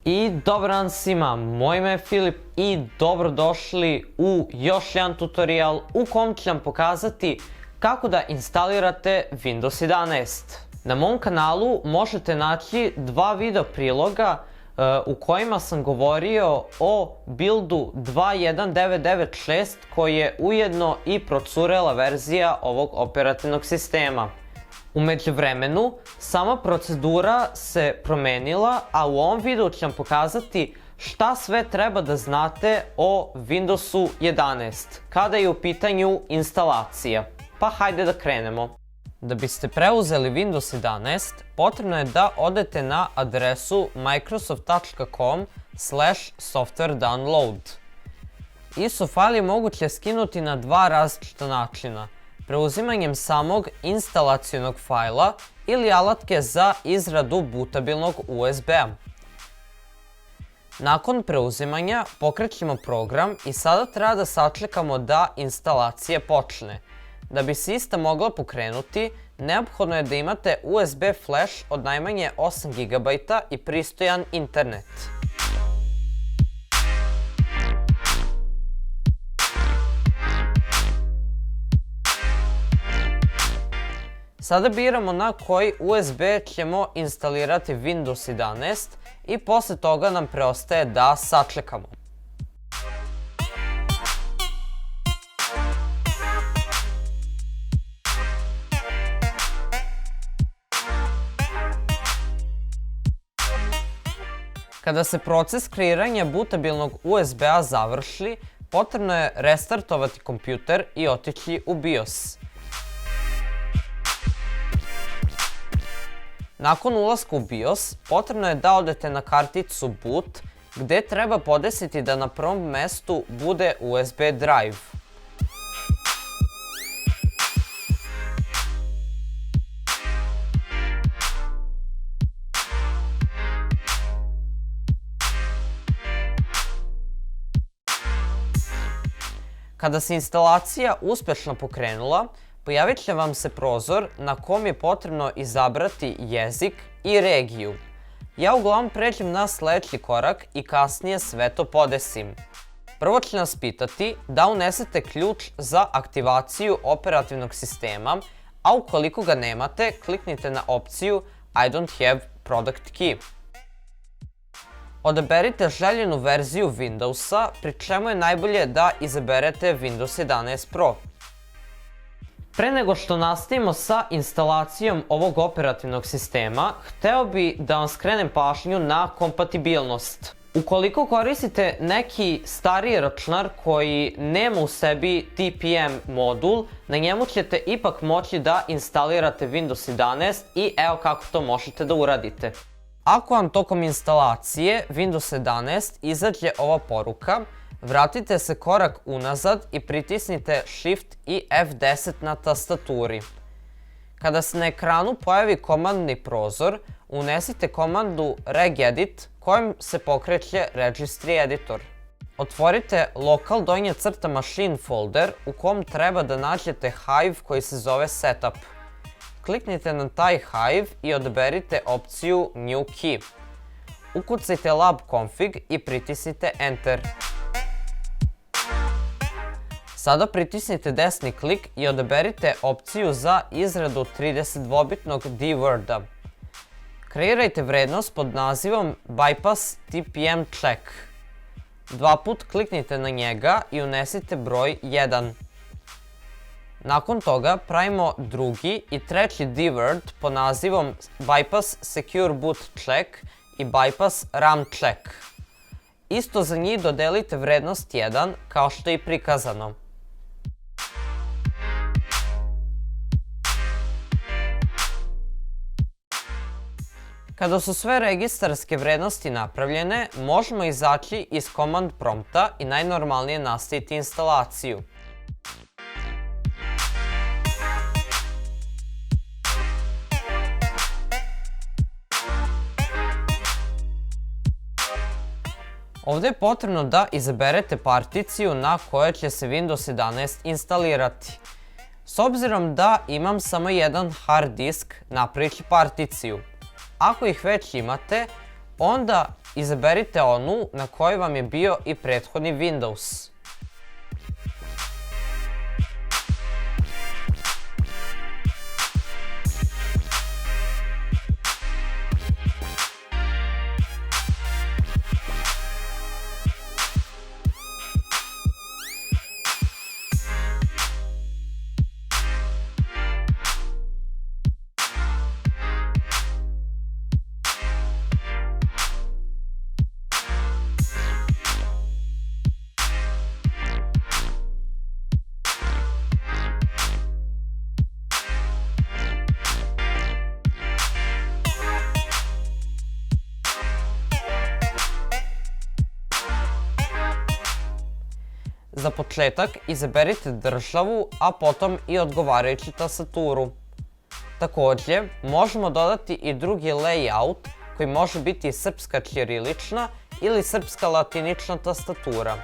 I dobar dan svima, moje ime je Filip i dobrodošli u još jedan tutorial u kom ću vam pokazati kako da instalirate Windows 11. Na mom kanalu možete naći dva video priloga u kojima sam govorio o buildu 2.1.9.9.6 koji je ujedno i procurela verzija ovog operativnog sistema. U međuvremenu, sama procedura se promenila, a u ovom videu ću vam pokazati šta sve treba da znate o Windowsu 11 kada je u pitanju instalacija. Pa hajde da krenemo. Da biste preuzeli Windows 11, potrebno je da odete na adresu microsoft.com/software-download. ISO fajl je moguće skinuti na dva različita načina. Preuzimanjem samog instalacionog fajla ili alatke za izradu butabilnog USB-a. Nakon preuzimanja pokrećemo program i sada treba da sačekamo da instalacija počne. Da bi se ista mogla pokrenuti, neophodno je da imate USB flash od najmanje 8 GB i pristojan internet. Sada biramo na koji USB ćemo instalirati Windows 11 i posle toga nam preostaje da sačekamo. Kada se proces kreiranja butabilnog USB-a završi, potrebno je restartovati kompjuter i otići u BIOS. Nakon ulaska u BIOS, potrebno je da odete na karticu Boot, gde treba podesiti da na prvom mestu bude USB drive. Kada se instalacija uspešno pokrenula, pojavit će vam se prozor na kom je potrebno izabrati jezik i regiju. Ja uglavnom pređem na sledeći korak i kasnije sve to podesim. Prvo će nas pitati da unesete ključ za aktivaciju operativnog sistema, a ukoliko ga nemate, kliknite na opciju I don't have product key. Odaberite željenu verziju Windowsa, pri čemu je najbolje da izaberete Windows 11 Pro. Pre nego što nastavimo sa instalacijom ovog operativnog sistema, hteo bih da vam skrenem pažnju na kompatibilnost. Ukoliko koristite neki stariji računar koji nema u sebi TPM modul, na njemu ćete ipak moći da instalirate Windows 11 i evo kako to možete da uradite. Ako vam tokom instalacije Windows 11 izađe ova poruka, vratite se korak unazad i pritisnite Shift i F10 na tastaturi. Kada se na ekranu pojavi komandni prozor, unesite komandu regedit kojom se pokreće Registry Editor. Otvorite local _ machine folder u kom treba da nađete Hive koji se zove Setup. Kliknite na taj Hive i odaberite opciju New Key. Ukucajte lab config i pritisnite Enter. Sada pritisnite desni klik i odaberite opciju za izradu 32-bitnog dworda. Kreirajte vrednost pod nazivom Bypass TPM Check. Dva put kliknite na njega i unesite broj 1. Nakon toga pravimo drugi i treći dword pod nazivom Bypass Secure Boot Check i Bypass RAM Check. Isto za njih dodelite vrednost 1 kao što je i prikazano. Kada su sve registarske vrednosti napravljene, možemo izaći iz command prompta i najnormalnije nastaviti instalaciju. Ovdje je potrebno da izaberete particiju na kojoj će se Windows 11 instalirati. S obzirom da imam samo jedan hard disk, napravit ću particiju. Ako ih već imate, onda izaberite onu na kojoj vam je bio i prethodni Windows. Za početak izaberite državu, a potom i odgovarajuću tastaturu. Također, možemo dodati i drugi layout koji može biti srpska ćirilična ili srpska latinična tastatura.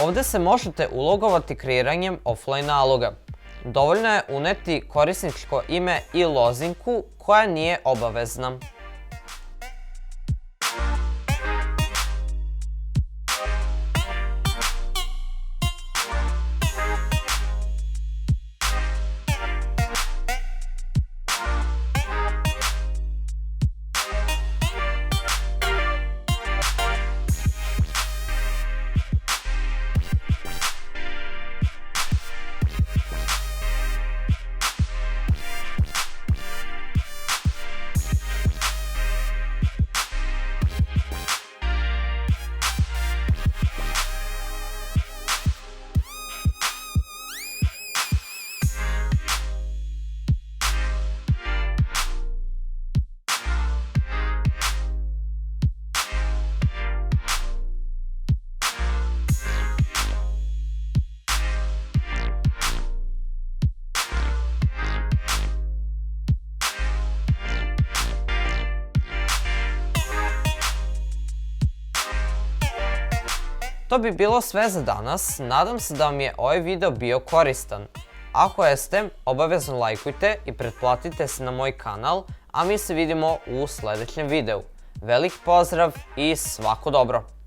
Ovdje se možete ulogovati kreiranjem offline naloga. Dovoljno je uneti korisničko ime i lozinku koja nije obavezna. To bi bilo sve za danas, nadam se da vam je ovaj video bio koristan. Ako jeste, obavezno lajkujte i pretplatite se na moj kanal, a mi se vidimo u sljedećem videu. Velik pozdrav i svako dobro!